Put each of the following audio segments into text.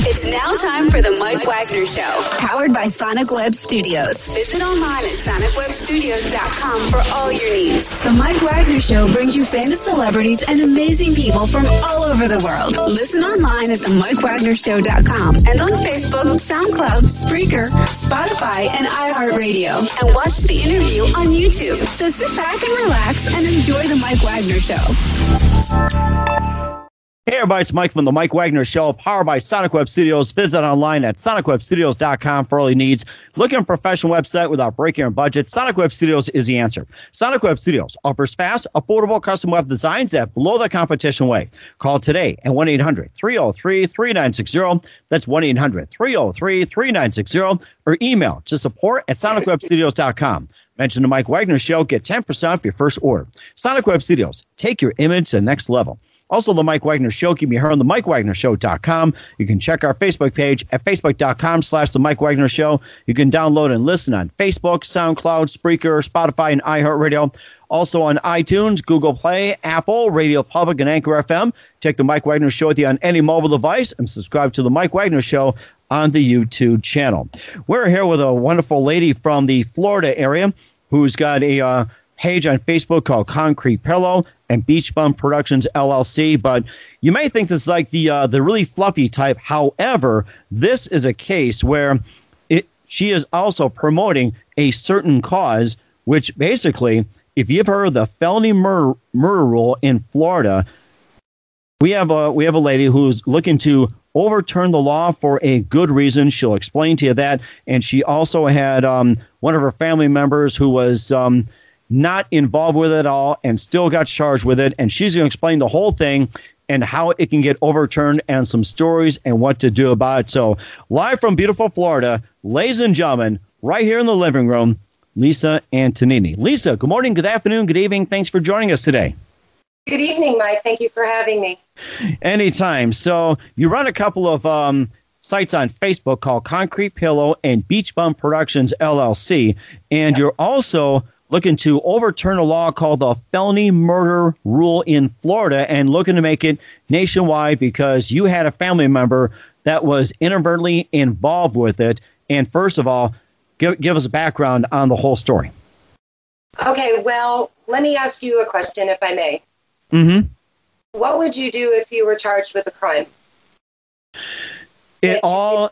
It's now time for the Mike Wagner Show, powered by Sonic Web Studios. Visit online at sonicwebstudios.com for all your needs. The Mike Wagner Show brings you famous celebrities and amazing people from all over the world. Listen online at themikewagnershow.com and on Facebook, SoundCloud, Spreaker, Spotify, and iHeartRadio. And watch the interview on YouTube. So sit back and relax and enjoy the Mike Wagner Show. Hey everybody, it's Mike from the Mike Wagner Show, powered by Sonic Web Studios. Visit online at sonicwebstudios.com for all your needs. Looking for a professional website without breaking your budget? Sonic Web Studios is the answer. Sonic Web Studios offers fast, affordable custom web designs at below the competition rate. Call today at 1-800-303-3960. That's 1-800-303-3960. Or email to support at sonicwebstudios.com. Mention the Mike Wagner Show. Get 10% off your first order. Sonic Web Studios. Take your image to the next level. Also, the Mike Wagner Show can be heard on the MikeWagnerShow.com. You can check our Facebook page at Facebook.com/The Mike Wagner Show. You can download and listen on Facebook, SoundCloud, Spreaker, Spotify, and iHeartRadio. Also on iTunes, Google Play, Apple, Radio Public, and Anchor FM. Take the Mike Wagner Show with you on any mobile device and subscribe to the Mike Wagner Show on the YouTube channel. We're here with a wonderful lady from the Florida area who's got a page on Facebook called Concrete Pillow and Beach Bum Productions LLC, but you may think this is like the really fluffy type. However, this is a case where she is also promoting a certain cause, which basically, if you've heard of the felony murder rule in Florida, we have a lady who's looking to overturn the law for a good reason. She'll explain to you that, and she also had one of her family members who was not involved with it at all and still got charged with it. And she's going to explain the whole thing and how it can get overturned and some stories and what to do about it. So live from beautiful Florida, ladies and gentlemen, right here in the living room, Lisa Antonini. Lisa, good morning, good afternoon, good evening. Thanks for joining us today. Good evening, Mike. Thank you for having me. Anytime. So you run a couple of sites on Facebook called Concrete Pillow and Beach Bum Productions LLC. And you're also looking to overturn a law called the felony murder rule in Florida and looking to make it nationwide because you had a family member that was inadvertently involved with it. And first of all, give us a background on the whole story. Okay, well, let me ask you a question, if I may. Mm-hmm. What would you do if you were charged with a crime? It all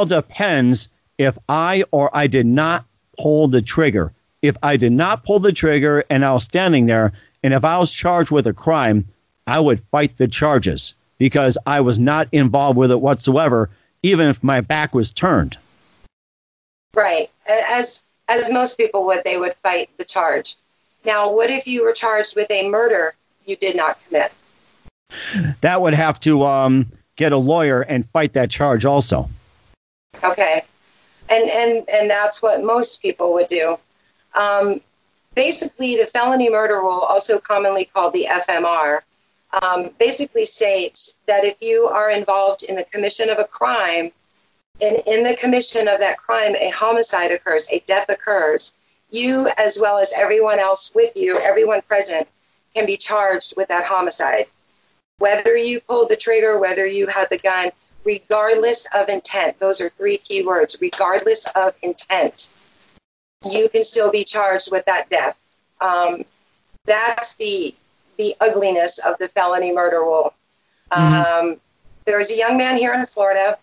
depends if I did not pull the trigger. If I did not pull the trigger and I was standing there, and if I was charged with a crime, I would fight the charges because I was not involved with it whatsoever, even if my back was turned. Right. As most people would, they would fight the charge. Now, what if you were charged with a murder you did not commit? That would have to get a lawyer and fight that charge also. Okay. And that's what most people would do. Basically, the felony murder rule, also commonly called the FMR, basically states that if you are involved in the commission of a crime, and in the commission of that crime, a homicide occurs, a death occurs, you, as well as everyone else with you, everyone present, can be charged with that homicide. Whether you pulled the trigger, whether you had the gun, regardless of intent, those are three key words, regardless of intent, you can still be charged with that death. That's the ugliness of the felony murder rule. Mm-hmm. There was a young man here in Florida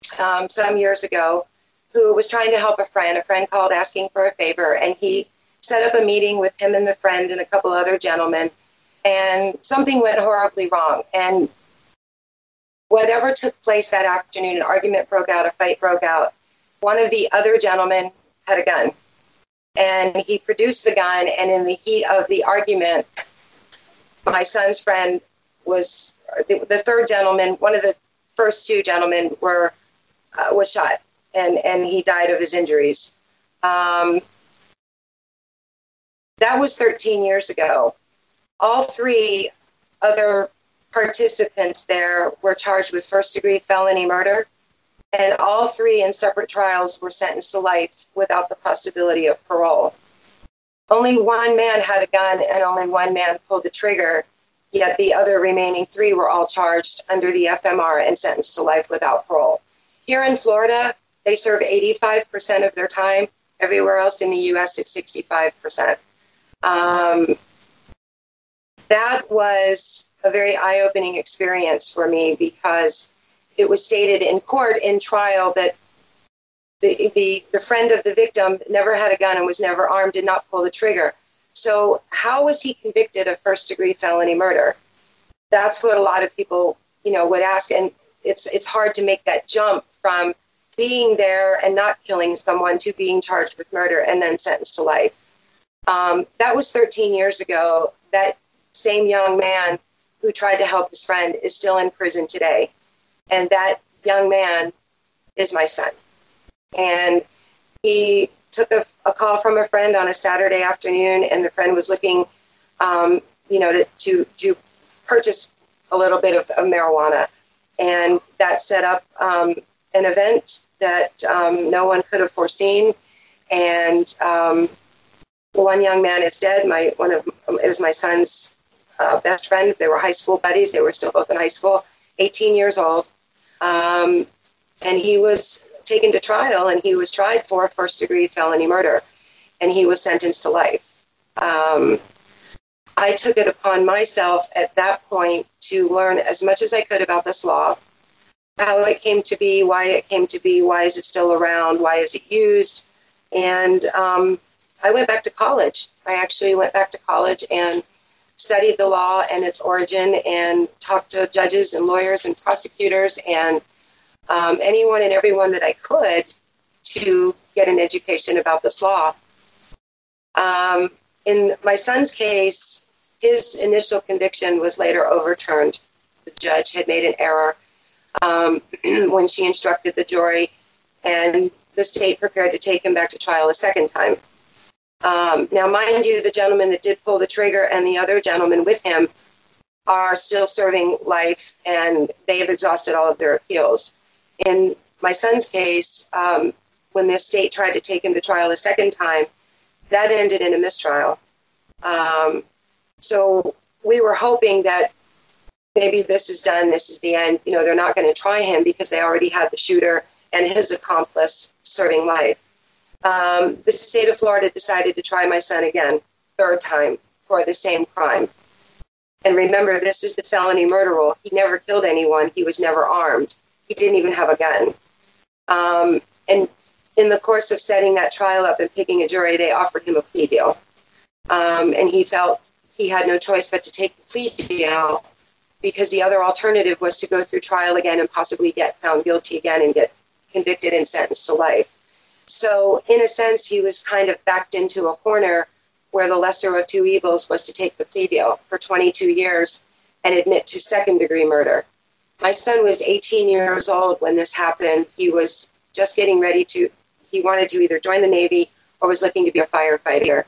some years ago who was trying to help a friend. A friend called asking for a favor, and he set up a meeting with him and the friend and a couple other gentlemen, and something went horribly wrong. And whatever took place that afternoon, an argument broke out, a fight broke out. One of the other gentlemen had a gun, and he produced the gun, and in the heat of the argument, my son's friend was, the third gentleman, one of the first two gentlemen was shot, and he died of his injuries. That was 13 years ago. All three other participants there were charged with first-degree felony murder, and all three in separate trials were sentenced to life without the possibility of parole. Only one man had a gun, and only one man pulled the trigger, Yet the other remaining 3 were all charged under the FMR and sentenced to life without parole. Here in Florida, they serve 85% of their time. Everywhere else in the U.S., it's 65%. That was a very eye-opening experience for me because it was stated in court in trial that the friend of the victim never had a gun and was never armed, did not pull the trigger. So how was he convicted of first-degree felony murder? That's what a lot of people, would ask. And it's hard to make that jump from being there and not killing someone to being charged with murder and then sentenced to life. That was 13 years ago. That same young man who tried to help his friend is still in prison today. And that young man is my son. And he took a call from a friend on a Saturday afternoon, and the friend was looking, to purchase a little bit of marijuana. And that set up an event that no one could have foreseen. And one young man is dead. It was my son's best friend. They were high school buddies. They were still both in high school, 18 years old. And he was taken to trial, and he was tried for first-degree felony murder, and he was sentenced to life. I took it upon myself at that point to learn as much as I could about this law, how it came to be, why it came to be, why is it still around, why is it used, and I went back to college. I actually went back to college and studied the law and its origin and talked to judges and lawyers and prosecutors and anyone and everyone that I could to get an education about this law. In my son's case, his initial conviction was later overturned. The judge had made an error when she instructed the jury, and the state prepared to take him back to trial a second time. Now, mind you, the gentleman that did pull the trigger and the other gentleman with him are still serving life, and they have exhausted all of their appeals. In my son's case, when the state tried to take him to trial a second time, that ended in a mistrial. So we were hoping that maybe this is done, this is the end. They're not going to try him because they already had the shooter and his accomplice serving life. The state of Florida decided to try my son again, third time, for the same crime. And remember, this is the felony murder rule. He never killed anyone. He was never armed. He didn't even have a gun. And in the course of setting that trial up and picking a jury, they offered him a plea deal. And he felt he had no choice but to take the plea deal because the other alternative was to go through trial again and possibly get found guilty again and get convicted and sentenced to life. So in a sense, he was kind of backed into a corner where the lesser of two evils was to take the plea deal for 22 years and admit to second-degree murder. My son was 18 years old when this happened. He was just getting ready he wanted to either join the Navy or was looking to be a firefighter.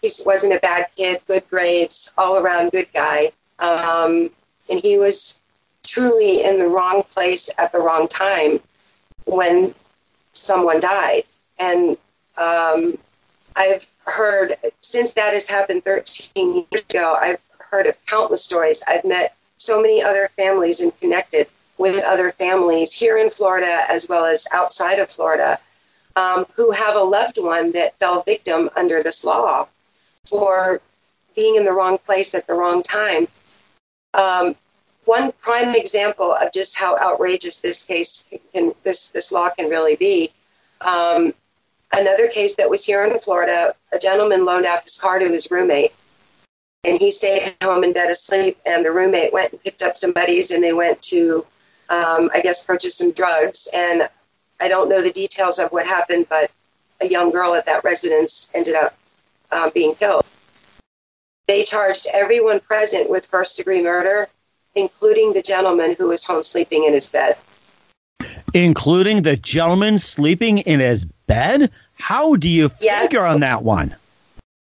He wasn't a bad kid, good grades, all-around good guy. And he was truly in the wrong place at the wrong time when someone died. And I've heard, since that has happened 13 years ago, I've heard of countless stories. I've met so many other families and connected with other families here in Florida as well as outside of Florida who have a loved one that fell victim under this law for being in the wrong place at the wrong time. One prime example of just how outrageous this case this law can really be. Another case that was here in Florida, a gentleman loaned out his car to his roommate, and he stayed home in bed asleep, and the roommate went and picked up some buddies, and they went to, purchase some drugs. And I don't know the details of what happened, but a young girl at that residence ended up being killed. They charged everyone present with first-degree murder, including the gentleman who was home sleeping in his bed. Including the gentleman sleeping in his bed? How do you figure on that one?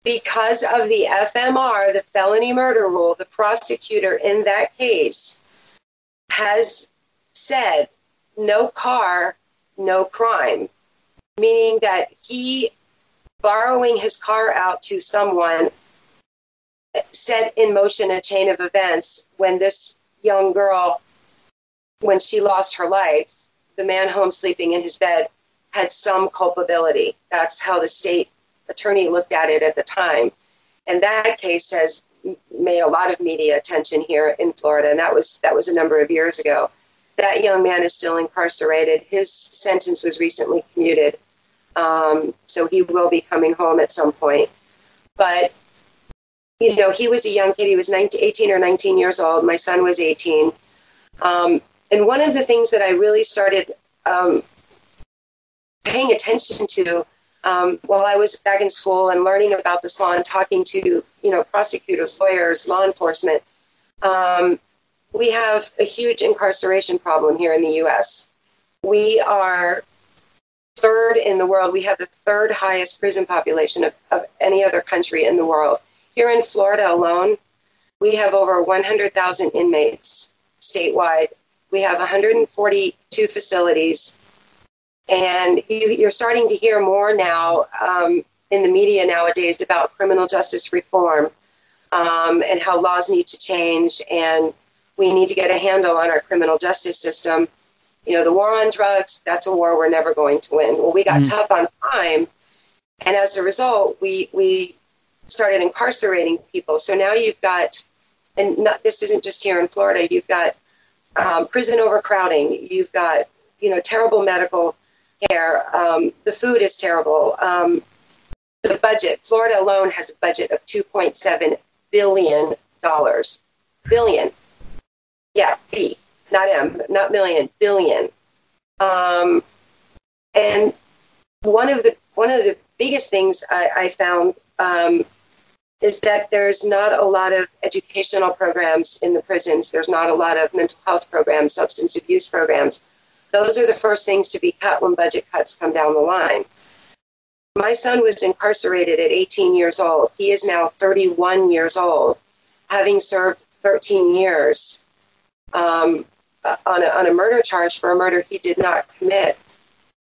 Because of the FMR, the felony murder rule, the prosecutor in that case has said no car, no crime, meaning that he borrowing his car out to someone set in motion a chain of events when this young girl, when she lost her life, the man home sleeping in his bed had some culpability. That's how the state attorney looked at it at the time. And that case has made a lot of media attention here in Florida, and that was a number of years ago. That young man is still incarcerated. His sentence was recently commuted, so he will be coming home at some point. But, you know, he was a young kid. He was 18 or 19 years old. My son was 18. And one of the things that I really started paying attention to while I was back in school and learning about this law and talking to, you know, prosecutors, lawyers, law enforcement, we have a huge incarceration problem here in the U.S. We are third in the world. We have the third highest prison population of any other country in the world. Here in Florida alone, we have over 100,000 inmates statewide. We have 142 facilities. And you're starting to hear more now in the media nowadays about criminal justice reform and how laws need to change, and we need to get a handle on our criminal justice system. You know, the war on drugs, that's a war we're never going to win. Well, we got tough on crime, and as a result, we started incarcerating people. So now you've got, and this isn't just here in Florida, you've got prison overcrowding, you've got, you know, terrible medical care, the food is terrible. The budget, Florida alone has a budget of $2.7 billion. Billion. Yeah, B, not M, not million, billion. And one of the biggest things I found is that there's not a lot of educational programs in the prisons. There's not a lot of mental health programs, substance abuse programs. Those are the first things to be cut when budget cuts come down the line. My son was incarcerated at 18 years old. He is now 31 years old, having served 13 years on a murder charge for a murder he did not commit.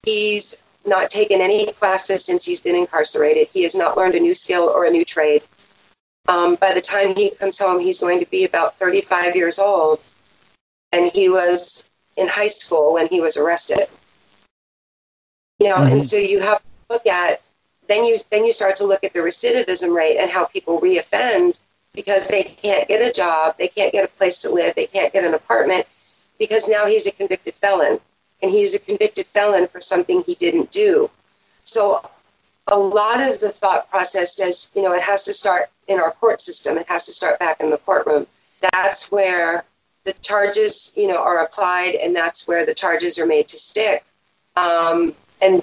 He's not taken any classes since he's been incarcerated. He has not learned a new skill or a new trade. By the time he comes home, he's going to be about 35 years old, and he was in high school when he was arrested. You know, and so you have to look at, then you start to look at the recidivism rate and how people reoffend because they can't get a job, they can't get a place to live, they can't get an apartment because now he's a convicted felon, and he's a convicted felon for something he didn't do. So a lot of the thought process says, you know, it has to start in our court system. It has to start back in the courtroom. That's where the charges, you know, are applied, and that's where the charges are made to stick. And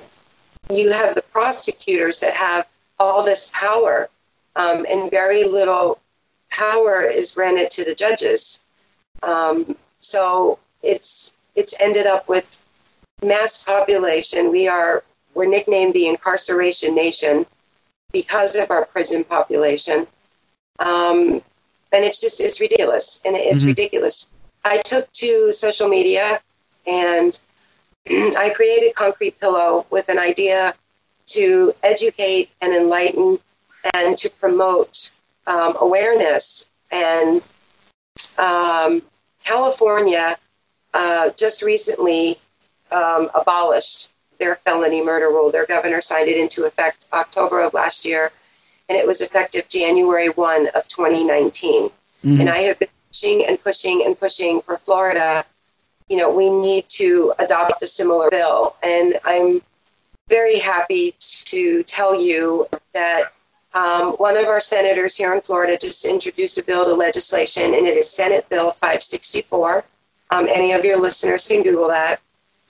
you have the prosecutors that have all this power, and very little power is granted to the judges. So it's ended up with mass population. We're nicknamed the incarceration nation because of our prison population. And it's ridiculous. And it's ridiculous. I took to social media and I created Concrete Pillow with an idea to educate and enlighten and to promote awareness. And California just recently abolished their felony murder rule. Their governor signed it into effect October of last year, and it was effective January 1 of 2019. And I have been pushing and pushing and pushing for Florida. You know, we need to adopt a similar bill. And I'm very happy to tell you that one of our senators here in Florida just introduced a bill to legislation, and it is Senate Bill 564. Any of your listeners can Google that.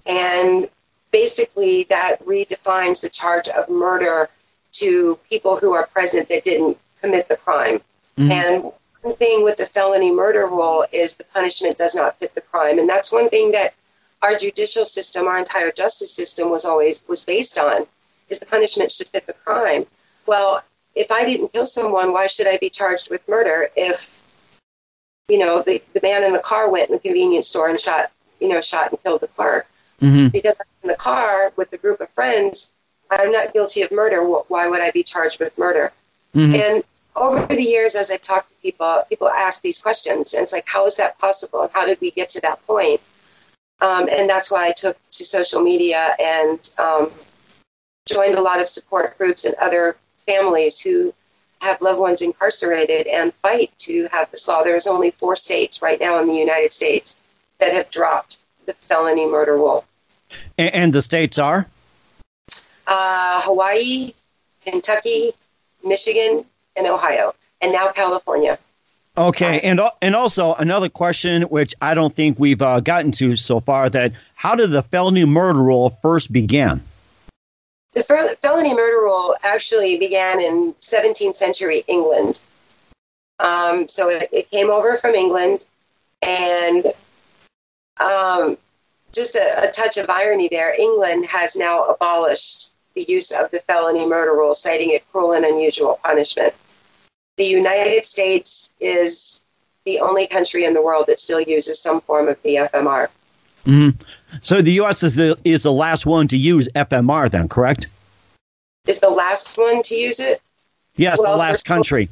And basically that redefines the charge of murder to people who are present that didn't commit the crime. And one thing with the felony murder rule is the punishment does not fit the crime. And that's one thing that our judicial system, our entire justice system was based on, is the punishment should fit the crime. Well, if I didn't kill someone, why should I be charged with murder if, you know, the man in the car went in the convenience store and shot and killed the clerk? Because I'm in the car with a group of friends, I'm not guilty of murder. Why would I be charged with murder? And over the years, as I've talked to people ask these questions, and it's like, how is that possible? And how did we get to that point? And that's why I took to social media and joined a lot of support groups and other families who have loved ones incarcerated and fight to have this law. There's only 4 states right now in the United States that have dropped the felony murder rule. And the states are? Hawaii, Kentucky, Michigan, and Ohio, and now California. Okay, and also another question, which I don't think we've gotten to so far, that how did the felony murder rule first begin? The felony murder rule actually began in 17th century England. So it came over from England, and just a touch of irony there, England has now abolished the use of the felony murder rule, citing it cruel and unusual punishment. The United States is the only country in the world that still uses some form of the FMR. Mm-hmm. So the U.S. is the last one to use FMR then, correct? Is the last one to use it? Yes, well, the last country.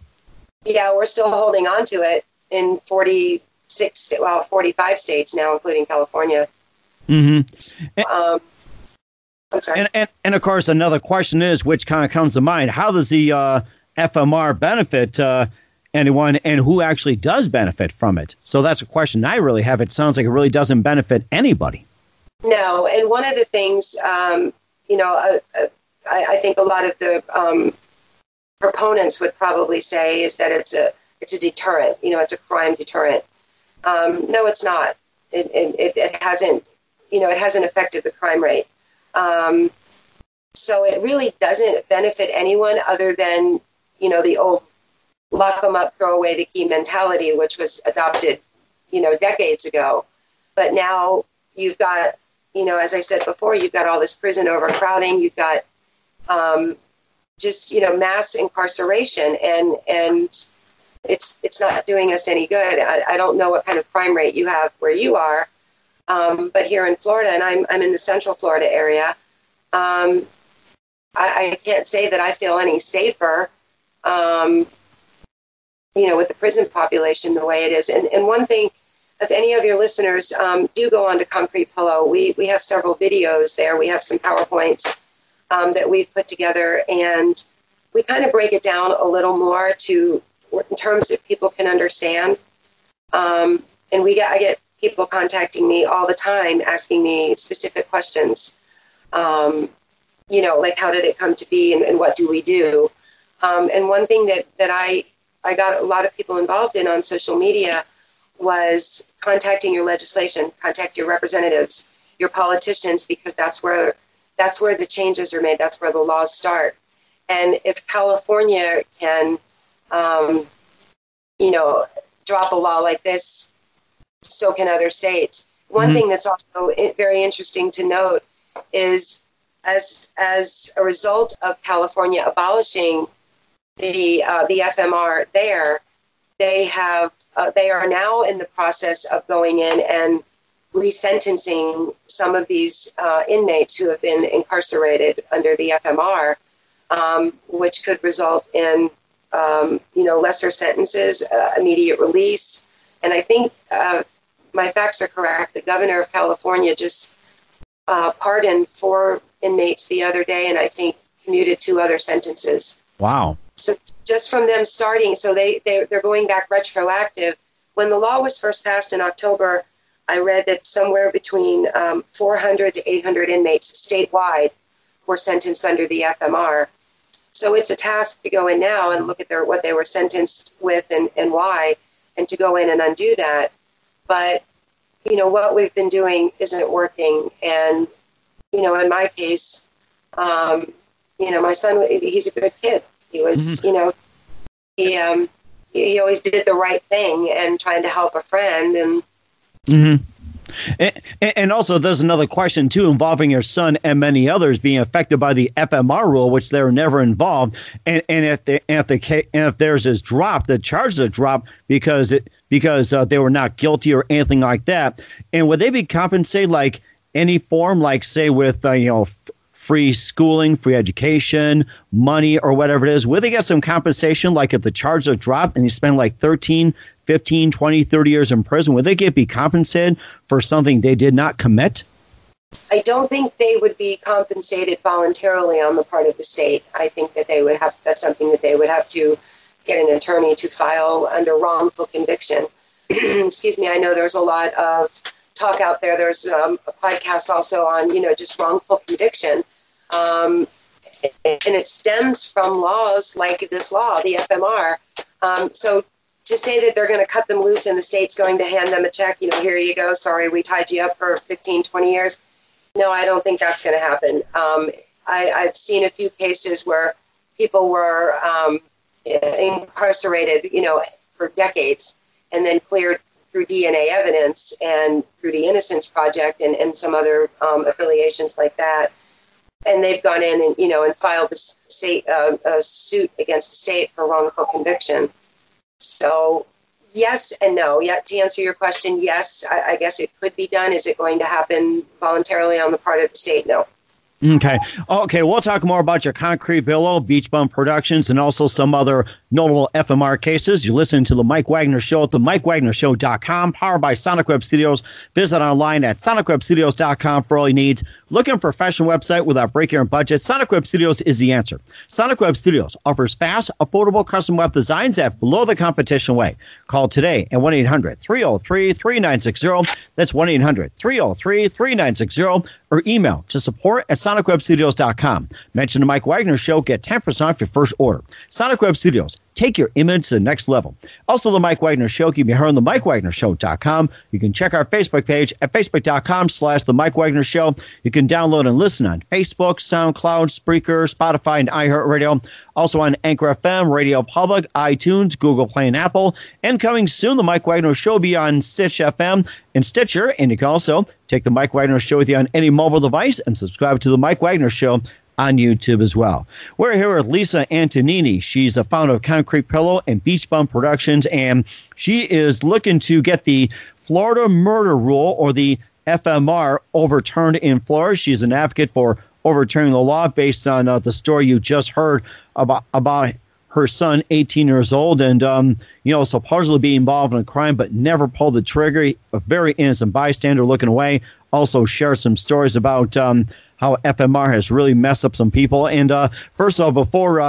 We're still holding on to it in 45 states now, including California. Mm-hmm. I'm sorry. And of course, another question is, which kind of comes to mind, how does the FMR benefit anyone, and who actually does benefit from it? So that's a question I really have. It sounds like it really doesn't benefit anybody. No, and one of the things, I think a lot of the proponents would probably say is that it's a deterrent. It's a crime deterrent. No, it's not. It hasn't. It hasn't affected the crime rate. So it really doesn't benefit anyone other than the old lock them up, throw away the key mentality, which was adopted, decades ago. But now you've got, as I said before, you've got all this prison overcrowding. You've got mass incarceration, and it's not doing us any good. I don't know what kind of crime rate you have where you are, but here in Florida, and I'm in the Central Florida area, I can't say that I feel any safer. With the prison population the way it is. And one thing, if any of your listeners do go on to Concrete Pillow, we have several videos there. We have some PowerPoints that we've put together, and we kind of break it down a little more in terms that people can understand. And I get people contacting me all the time asking me specific questions. Like how did it come to be, and what do we do? And one thing that I got a lot of people involved in on social media was contacting your legislation, contact your representatives, your politicians, because that's where the changes are made. That's where the laws start. And if California can, drop a law like this, so can other states. One thing that's also very interesting to note is as a result of California abolishing the FMR there, they are now in the process of going in and resentencing some of these inmates who have been incarcerated under the FMR, which could result in lesser sentences, immediate release. And I think my facts are correct. The governor of California just pardoned 4 inmates the other day, and I think commuted 2 other sentences. Wow. So just from them starting, so they're going back retroactive. When the law was first passed in October, I read that somewhere between 400 to 800 inmates statewide were sentenced under the FMR. So it's a task to go in now and look at what they were sentenced with and why, and to go in and undo that. But, what we've been doing isn't working. And, in my case, my son, he's a good kid. He was, he always did the right thing and trying to help a friend. And also, there's another question, too, involving your son and many others being affected by the FMR rule, which they were never involved. And if theirs is dropped, the charges are dropped because they were not guilty or anything like that. And would they be compensated like any form, like, say, with, free schooling, free education, money, or whatever it is, will they get some compensation? Like if the charges are dropped and you spend like 13, 15, 20, 30 years in prison, would they be compensated for something they did not commit? I don't think they would be compensated voluntarily on the part of the state. I think that that's something that they would have to get an attorney to file under wrongful conviction. Excuse me. I know there's a lot of talk out there. There's a podcast also on, just wrongful conviction. And it stems from laws like this law, the FMR. So to say that they're going to cut them loose and the state's going to hand them a check, here you go. Sorry, we tied you up for 15, 20 years. No, I don't think that's going to happen. I've seen a few cases where people were incarcerated, for decades and then cleared through DNA evidence and through the Innocence Project and some other affiliations like that. And they've gone in and, and filed a suit against the state for wrongful conviction. So yes and no. Yeah, to answer your question, yes, I guess it could be done. Is it going to happen voluntarily on the part of the state? No. Okay. We'll talk more about your Concrete Pillow, Beach Bum Productions, and also some other notable FMR cases. You listen to The Mike Wagner Show at themikewagnershow.com, powered by Sonic Web Studios. Visit online at sonicwebstudios.com for all your needs. Looking for a professional website without breaking your budget? Sonic Web Studios is the answer. Sonic Web Studios offers fast, affordable custom web designs at below the competition way. Call today at 1-800-303-3960. That's 1-800-303-3960. Or email to support at sonicwebstudios.com. Mention the Mike Wagner Show. Get 10% off your first order. Sonic Web Studios. Take your image to the next level. Also, the Mike Wagner Show can be heard on themikewagnershow.com. You can check our Facebook page at facebook.com/the Mike Wagner Show. You can download and listen on Facebook, SoundCloud, Spreaker, Spotify, and iHeartRadio. Also on Anchor FM, Radio Public, iTunes, Google Play, and Apple. And coming soon, the Mike Wagner Show will be on Stitch FM and Stitcher. And you can also take the Mike Wagner Show with you on any mobile device and subscribe to the Mike Wagner Show on YouTube as well. We're here with Lisa Antonini. She's the founder of Concrete Pillow and Beach Bum Productions, and she is looking to get the Florida murder rule, or the FMR, overturned in Florida. She's an advocate for overturning the law based on the story you just heard about her son, 18 years old, and supposedly be involved in a crime but never pulled the trigger. A very innocent bystander looking away. Also share some stories about how FMR has really messed up some people. And first of all, before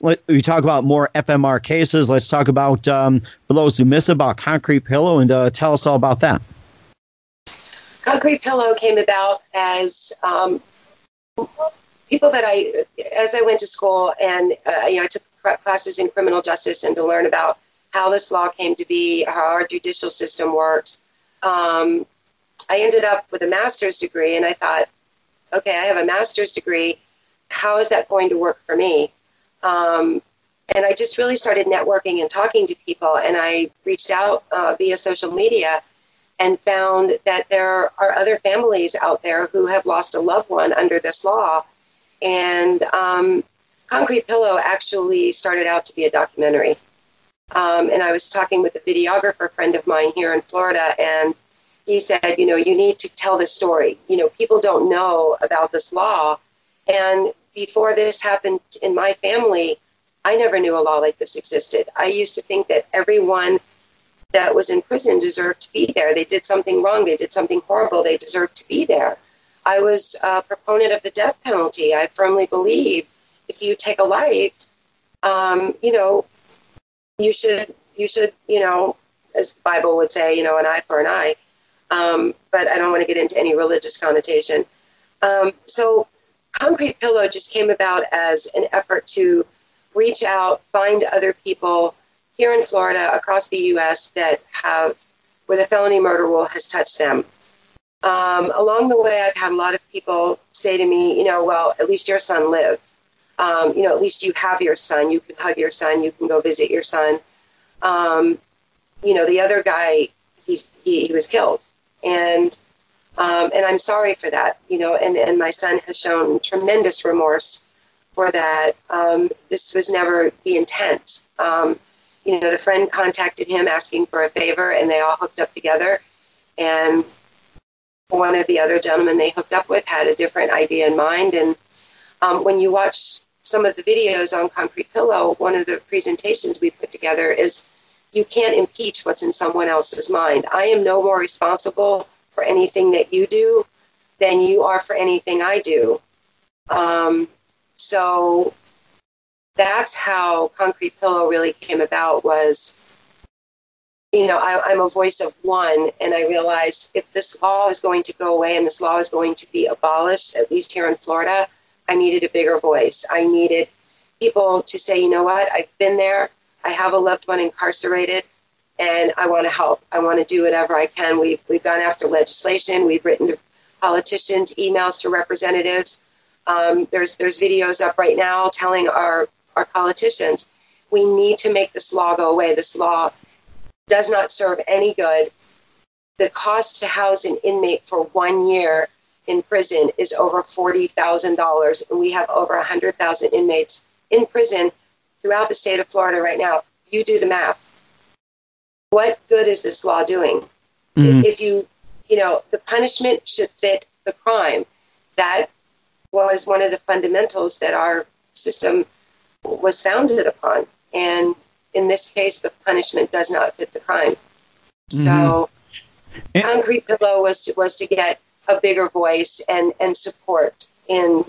we talk about more FMR cases, let's talk about, for those who missed, about Concrete Pillow, and tell us all about that. Concrete Pillow came about as people that as I went to school and I took classes in criminal justice and to learn about how this law came to be, how our judicial system works. I ended up with a master's degree, and I thought, okay, I have a master's degree. How is that going to work for me? And I just really started networking and talking to people, and I reached out via social media and found that there are other families out there who have lost a loved one under this law. And Concrete Pillow actually started out to be a documentary. And I was talking with a videographer friend of mine here in Florida, and he said, you need to tell this story. People don't know about this law. And before this happened in my family, I never knew a law like this existed. I used to think that everyone that was in prison deserved to be there. They did something wrong. They did something horrible. They deserved to be there. I was a proponent of the death penalty. I firmly believe if you take a life, you should, as the Bible would say, an eye for an eye. But I don't want to get into any religious connotation. So Concrete Pillow just came about as an effort to reach out, find other people here in Florida, across the U.S. where the felony murder rule has touched them. Along the way, I've had a lot of people say to me, well, at least your son lived. At least you have your son. You can hug your son. You can go visit your son. The other guy, he was killed. And I'm sorry for that, and my son has shown tremendous remorse for that. This was never the intent. The friend contacted him asking for a favor, and they all hooked up together. And one of the other gentlemen they hooked up with had a different idea in mind, and When you watch some of the videos on Concrete Pillow, one of the presentations we put together is you can't impeach what's in someone else's mind. I am no more responsible for anything that you do than you are for anything I do. So that's how Concrete Pillow really came about was, I'm a voice of one, and I realized if this law is going to go away and this law is going to be abolished, at least here in Florida, I needed a bigger voice. I needed people to say, you know what, I've been there. I have a loved one incarcerated, and I want to help. I want to do whatever I can. We've gone after legislation. We've written to politicians, emails to representatives. There's videos up right now telling our politicians, we need to make this law go away. This law does not serve any good. The cost to house an inmate for 1 year in prison is over $40,000, and we have over 100,000 inmates in prison throughout the state of Florida right now. You do the math. What good is this law doing? Mm-hmm. If the punishment should fit the crime. That was one of the fundamentals that our system was founded upon. And in this case, the punishment does not fit the crime. Mm-hmm. So Concrete Pillow was to get a bigger voice and support in,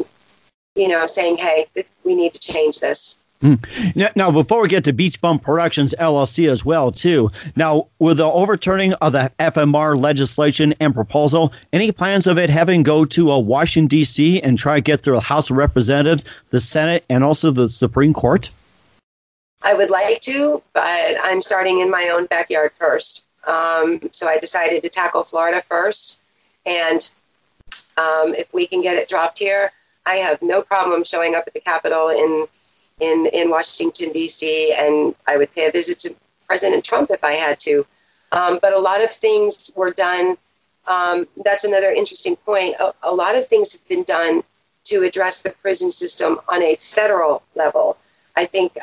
saying, hey, we need to change this. Now, before we get to Beach Bum Productions LLC as well, too, now, with the overturning of the FMR legislation and proposal, any plans of it having go to Washington, D.C. and try to get through the House of Representatives, the Senate, and also the Supreme Court? I would like to, but I'm starting in my own backyard first. So I decided to tackle Florida first. And if we can get it dropped here, I have no problem showing up at the Capitol in Washington, D.C., and I would pay a visit to President Trump if I had to. But a lot of things were done. That's another interesting point. A lot of things have been done to address the prison system on a federal level. I think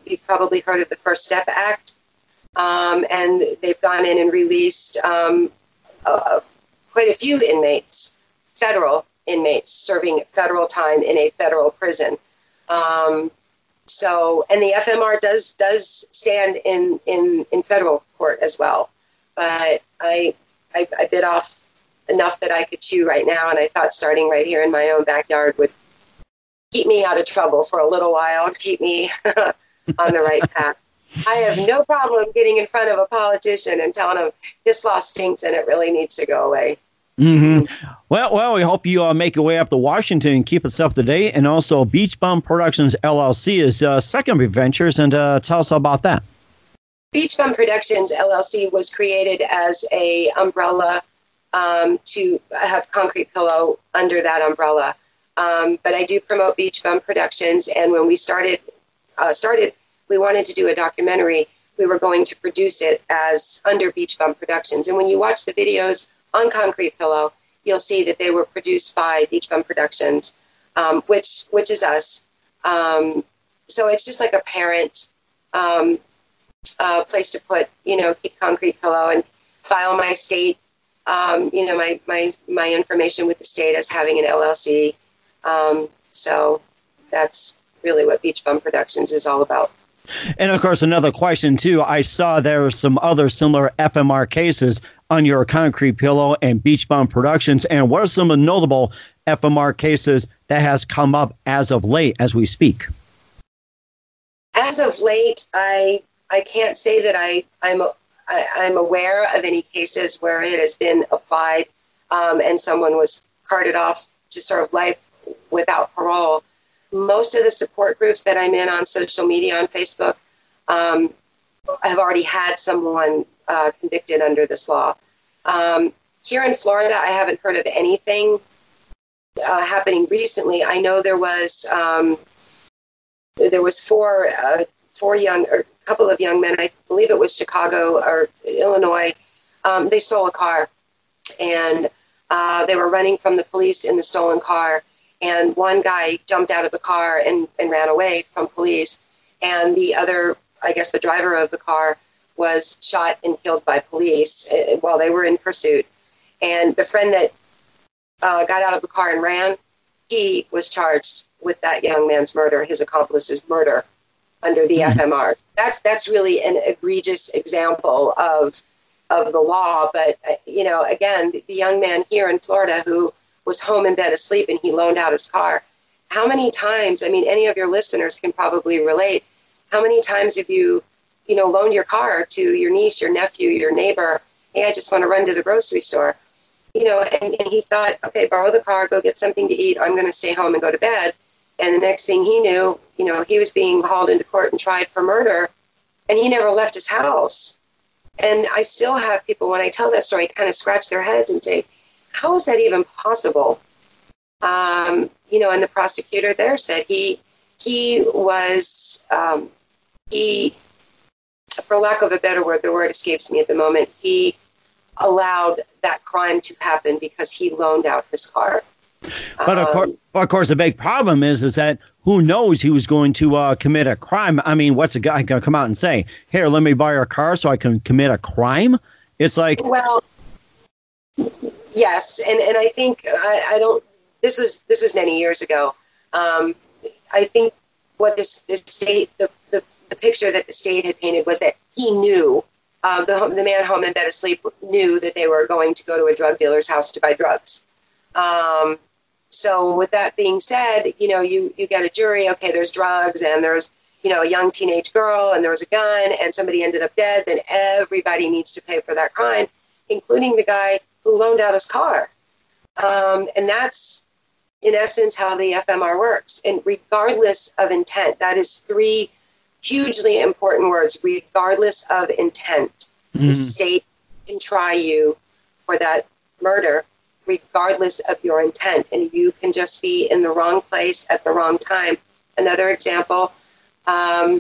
you've probably heard of the First Step Act, and they've gone in and released quite a few inmates, federal inmates, serving federal time in a federal prison. And the FMR does stand in federal court as well. But I bit off enough that I could chew right now, and I thought starting right here in my own backyard would keep me out of trouble for a little while, keep me on the right path. I have no problem getting in front of a politician and telling them this law stinks and it really needs to go away. Mm-hmm. Well, we hope you make your way up to Washington and keep us up to date. And also, Beach Bum Productions LLC is second of ventures, and tell us about that. Beach Bum Productions LLC was created as a umbrella to have Concrete Pillow under that umbrella. But I do promote Beach Bum Productions, and when we started, we wanted to do a documentary. We were going to produce it as under Beach Bum Productions, and when you watch the videos on Concrete Pillow, you'll see that they were produced by Beach Bum Productions, which is us. So it's just like a parent place to put, keep Concrete Pillow and file my state, my information with the state as having an LLC. So that's really what Beach Bum Productions is all about. And, of course, another question, too. I saw there were some other similar FMR cases on your Concrete Pillow and Beach Bum Productions. And what are some of the notable FMR cases that has come up as of late as we speak? As of late, I can't say that I'm aware of any cases where it has been applied and someone was carted off to serve life without parole. Most of the support groups that I'm in on social media, on Facebook, have already had someone convicted under this law. Here in Florida, I haven't heard of anything happening recently. I know there was a couple of young men, I believe it was Chicago or Illinois. They stole a car, and they were running from the police in the stolen car. And one guy jumped out of the car and ran away from police. And the other, I guess the driver of the car, was shot and killed by police while they were in pursuit. And the friend that got out of the car and ran, he was charged with that young man's murder, his accomplice's murder, under the FMR. That's really an egregious example of the law. But, again, the young man here in Florida who was home in bed asleep and he loaned out his car. How many times, any of your listeners can probably relate, how many times have you, loaned your car to your niece, your nephew, your neighbor? Hey, I just want to run to the grocery store. And he thought, okay, borrow the car, go get something to eat. I'm going to stay home and go to bed. And the next thing he knew, he was being hauled into court and tried for murder, and he never left his house. And I still have people, when I tell that story, kind of scratch their heads and say, how is that even possible? And the prosecutor there said he was, for lack of a better word, the word escapes me at the moment, he allowed that crime to happen because he loaned out his car. But of course, the big problem is that who knows he was going to commit a crime? What's a guy going to come out and say, here, let me buy your car so I can commit a crime? It's like... Well, yes. And I think I don't... This was many years ago. I think what this state, the picture that the state had painted was that he knew, the man home in bed asleep knew that they were going to go to a drug dealer's house to buy drugs. So with that being said, you get a jury, okay, there's drugs and there's, a young teenage girl and there was a gun and somebody ended up dead, then everybody needs to pay for that crime, including the guy who loaned out his car. And that's, in essence, how the FMR works. And regardless of intent, that is three hugely important words, regardless of intent. The state can try you for that murder regardless of your intent, and you can just be in the wrong place at the wrong time. Another example, a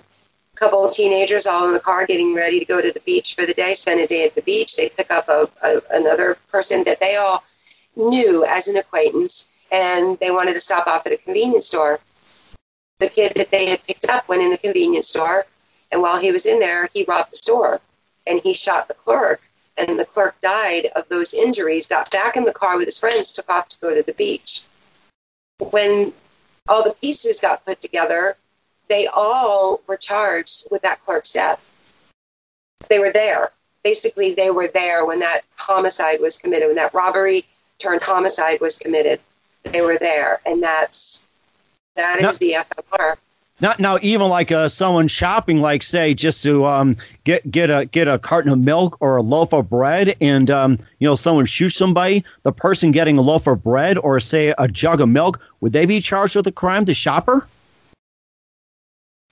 couple of teenagers all in the car getting ready to go to the beach for the day, spend a day at the beach. They pick up another person that they all knew as an acquaintance, and they wanted to stop off at a convenience store. The kid that they had picked up went in the convenience store, and while he was in there, he robbed the store, and he shot the clerk. And the clerk died of those injuries, got back in the car with his friends, took off to go to the beach. When all the pieces got put together, they all were charged with that clerk's death. They were there. Basically, they were there when that homicide was committed, when that robbery turned homicide was committed. They were there, and that is the FMR. Now, even like someone shopping, like say, just to get a carton of milk or a loaf of bread, and someone shoots somebody, the person getting a loaf of bread or say a jug of milk, would they be charged with a crime? The shopper?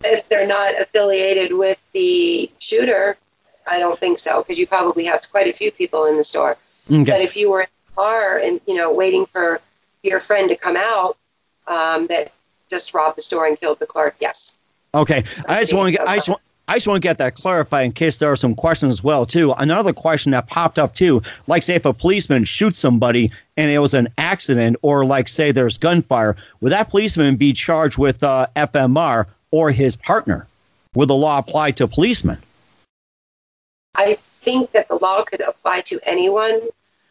If they're not affiliated with the shooter, I don't think so, because you probably have quite a few people in the store. Okay. But if you were in the car and waiting for your friend to come out, that just robbed the store and killed the clerk, yes. Okay, I just want to get that clarified in case there are some questions as well too. Another question that popped up too, like say if a policeman shoots somebody and it was an accident, or like say there's gunfire, would that policeman be charged with FMR or his partner? Would the law apply to policemen? I think that the law could apply to anyone.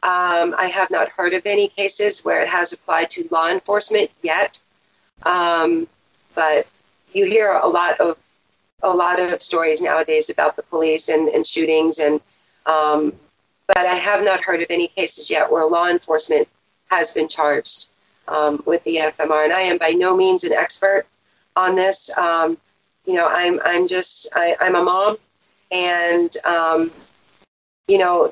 I have not heard of any cases where it has applied to law enforcement yet. But you hear a lot of stories nowadays about the police and shootings, but I have not heard of any cases yet where law enforcement has been charged with the FMR. And I am by no means an expert on this. I'm a mom, and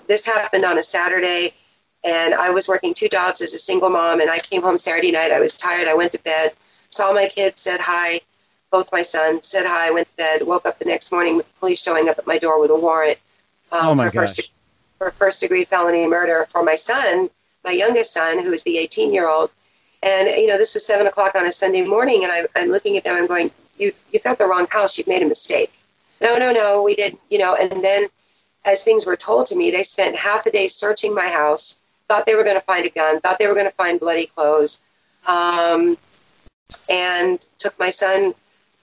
this happened on a Saturday, and I was working two jobs as a single mom, and I came home Saturday night. I was tired. I went to bed. Saw my kids, said hi. Both my sons said hi, went to bed, woke up the next morning with the police showing up at my door with a warrant for first-degree felony murder for my son, my youngest son, who is the 18-year-old. And, this was 7 o'clock on a Sunday morning, and I'm looking at them and going, you've got the wrong house. You've made a mistake. No, we didn't, And then as things were told to me, they spent half a day searching my house, thought they were going to find a gun, thought they were going to find bloody clothes, and took my son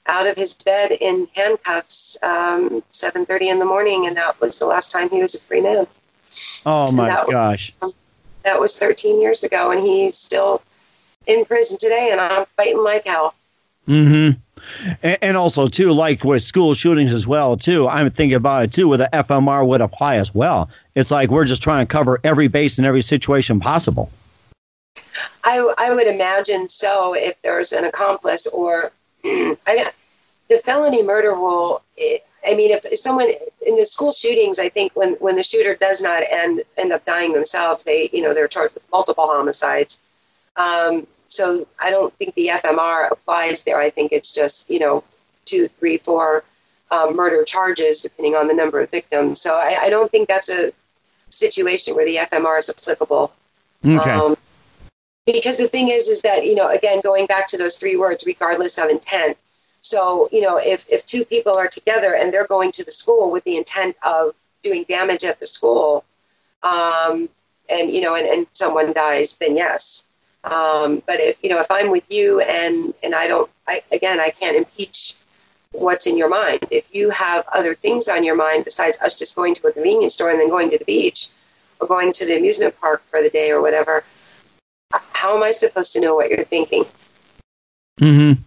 out of his bed in handcuffs 7:30 in the morning, and that was the last time he was a free man. Oh, my gosh. That was 13 years ago, and he's still in prison today, and I'm fighting like hell. Mm-hmm. And also, too, like with school shootings as well, too, I'm thinking about it, too, where the FMR would apply as well. It's like we're just trying to cover every base in every situation possible. I would imagine so if there's an accomplice or the felony murder rule. If someone in the school shootings, I think when the shooter does not end up dying themselves, they're charged with multiple homicides. So I don't think the FMR applies there. I think it's just, 2, 3, 4 murder charges, depending on the number of victims. So I don't think that's a situation where the FMR is applicable. Okay. Because the thing is that, again, going back to those 3 words, regardless of intent. So, if 2 people are together and they're going to the school with the intent of doing damage at the school, and someone dies, then yes. But if I'm with you and I can't impeach what's in your mind. If you have other things on your mind besides us just going to a convenience store and then going to the beach or going to the amusement park for the day or whatever, how am I supposed to know what you're thinking? Mm-hmm.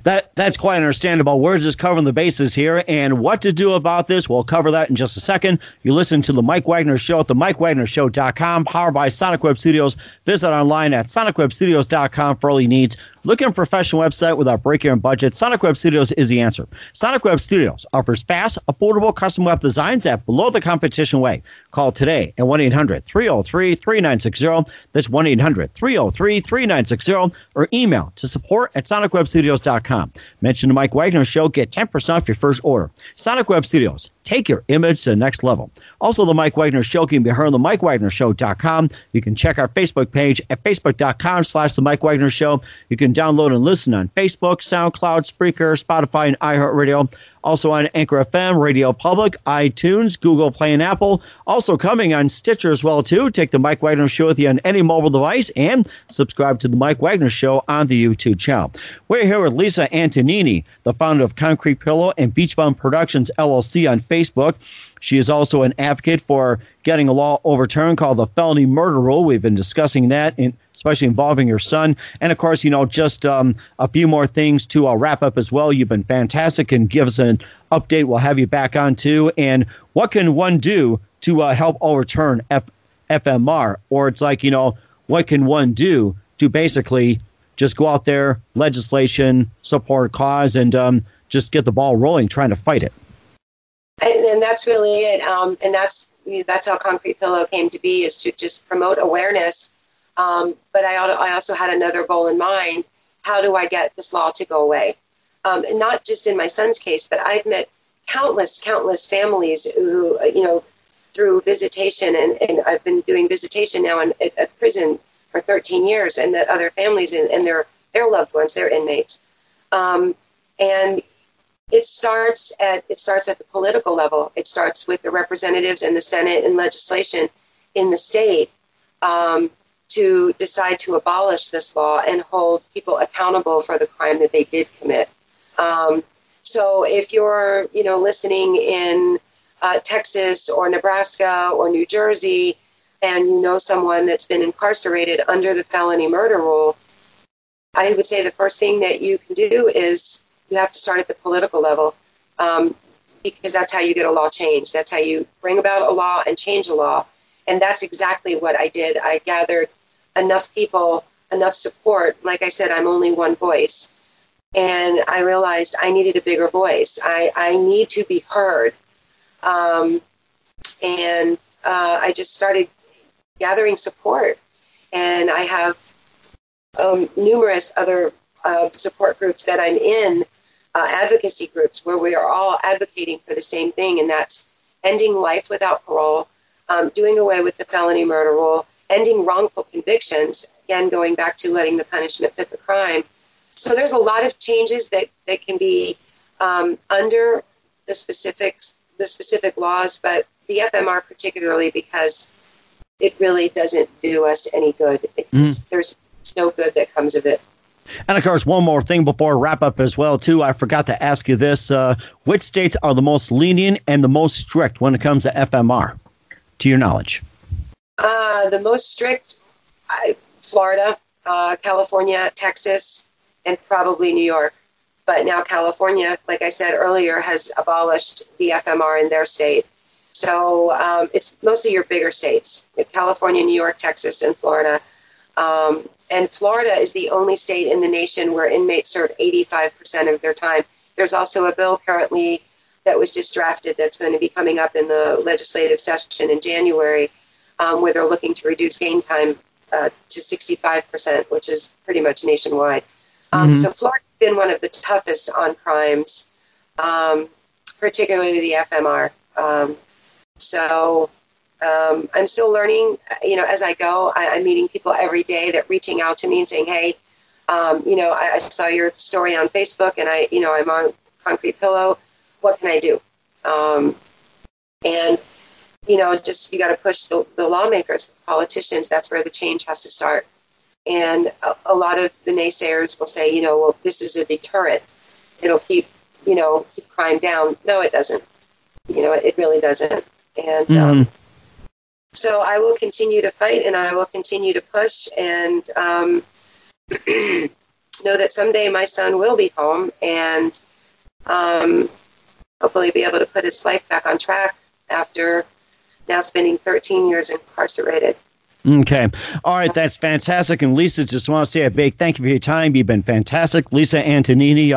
That's quite understandable. We're just covering the bases here, and what to do about this, we'll cover that in just a second. You listen to the Mike Wagner Show at the MikeWagnerShow.com, powered by Sonic Web Studios. Visit online at SonicWebStudios.com for all your needs. Looking for a professional website without breaking your budget? Sonic Web Studios is the answer. Sonic Web Studios offers fast, affordable custom web designs at below the competition way. Call today at 1-800-303-3960. That's 1-800-303-3960, or email to support@SonicWebStudios.com. Mention the Mike Wagner Show. Get 10% off your first order. Sonic Web Studios. Take your image to the next level. Also, the Mike Wagner Show can be heard on the MikeWagnerShow.com. You can check our Facebook page at Facebook.com/the Mike Wagner Show. You can download and listen on Facebook, SoundCloud, Spreaker, Spotify, and iHeartRadio. Also on Anchor FM, Radio Public, iTunes, Google Play, and Apple. Also coming on Stitcher as well, too. Take the Mike Wagner Show with you on any mobile device and subscribe to the Mike Wagner Show on the YouTube channel. We're here with Lisa Antonini, the founder of Concrete Pillow and Beach Bum Productions, LLC on Facebook. She is also an advocate for getting a law overturned called the felony murder rule. We've been discussing that, especially involving your son. And, of course, just a few more things to wrap up as well. You've been fantastic, and give us an update. We'll have you back on, too. And what can one do to help overturn FMR? Or it's like, what can one do to basically just go out there, legislation, support a cause, and just get the ball rolling, trying to fight it? And that's really it. And that's how Concrete Pillow came to be, is to just promote awareness. But I also had another goal in mind. How do I get this law to go away? And not just in my son's case, but I've met countless families who, through visitation, and I've been doing visitation now at prison for 13 years, and met other families and their loved ones, their inmates. And it starts at the political level. It starts with the representatives and the Senate and legislation in the state to decide to abolish this law and hold people accountable for the crime that they did commit. So if you're, listening in Texas or Nebraska or New Jersey, and you know someone that's been incarcerated under the felony murder rule, I would say the first thing that you can do is you have to start at the political level, because that's how you get a law changed. That's how you bring about a law and change a law. And that's exactly what I did. I gathered enough people, enough support. Like I said, I'm only one voice. And I realized I needed a bigger voice. I need to be heard. And I just started gathering support. And I have numerous other support groups that I'm in, advocacy groups, where we are all advocating for the same thing, and that's ending life without parole, doing away with the felony murder rule, ending wrongful convictions, again, going back to letting the punishment fit the crime. So there's a lot of changes that can be under the specific laws, but the FMR particularly, because it really doesn't do us any good. There's no good that comes of it. And, of course, one more thing before we wrap up as well, too. I forgot to ask you this. Which states are the most lenient and the most strict when it comes to FMR, to your knowledge? The most strict, Florida. California, Texas, and probably New York. But now California, like I said earlier, has abolished the FMR in their state. So it's mostly your bigger states, California, New York, Texas, and Florida. And Florida is the only state in the nation where inmates serve 85% of their time. There's also a bill currently that was just drafted that's going to be coming up in the legislative session in January, where they're looking to reduce game time to 65%, which is pretty much nationwide. So Florida's been one of the toughest on crimes, particularly the FMR. I'm still learning, as I go. I'm meeting people every day that reaching out to me and saying, hey, I saw your story on Facebook and I'm on Concrete Pillow. What can I do? You got to push the lawmakers, the politicians. That's where the change has to start. And a lot of the naysayers will say, well, this is a deterrent. It'll keep crime down. No, it doesn't. It really doesn't. And so I will continue to fight and I will continue to push and know that someday my son will be home and hopefully be able to put his life back on track after now spending 13 years incarcerated. Okay. All right. That's fantastic. And Lisa, just want to say a big thank you for your time. You've been fantastic. Lisa Antonini,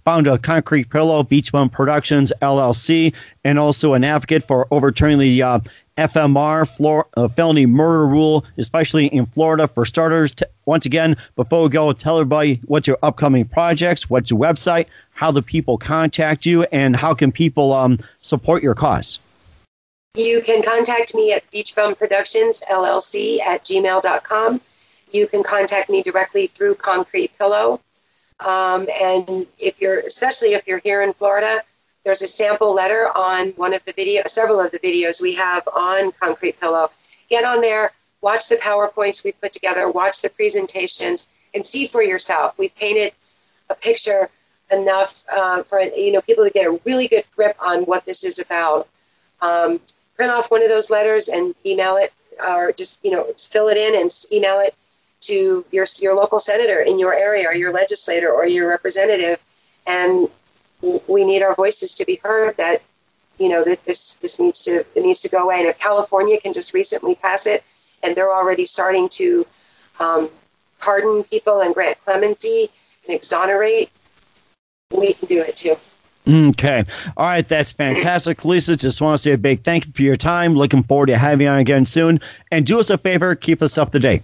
founder of Concrete Pillow, Beach Bum Productions, LLC, and also an advocate for overturning the FMR, felony murder rule, especially in Florida. For starters, once again, before we go, tell everybody what's your upcoming projects, what's your website, how the people contact you, and how can people support your cause. You can contact me at beachbumproductionsllc@gmail.com. You can contact me directly through Concrete Pillow. And especially if you're here in Florida, there's a sample letter on several of the videos we have on Concrete Pillow. Get on there, watch the PowerPoints we've put together, watch the presentations, and see for yourself. We've painted a picture enough for people to get a really good grip on what this is about. Print off one of those letters and email it, or just fill it in and email it to your local senator in your area, or your legislator, or your representative. And we need our voices to be heard. That that this needs to go away. And if California can just recently pass it, and they're already starting to pardon people and grant clemency and exonerate, we can do it too. Okay. All right. That's fantastic. Lisa, just want to say a big thank you for your time. Looking forward to having you on again soon. And do us a favor, keep us up to date.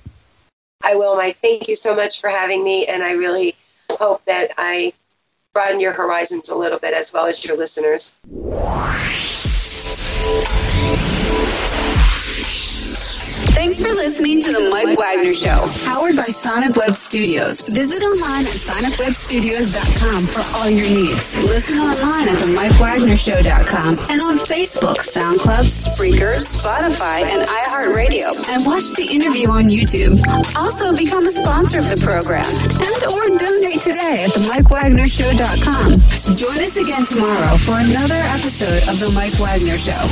I will, Mike. Thank you so much for having me. And I really hope that I broaden your horizons a little bit as well as your listeners. Thanks for listening to The Mike Wagner Show, powered by Sonic Web Studios. Visit online at sonicwebstudios.com for all your needs. Listen online at themikewagnershow.com and on Facebook, SoundCloud, Spreaker, Spotify, and iHeartRadio. And watch the interview on YouTube. Also, become a sponsor of the program or donate today at themikewagnershow.com. Join us again tomorrow for another episode of The Mike Wagner Show.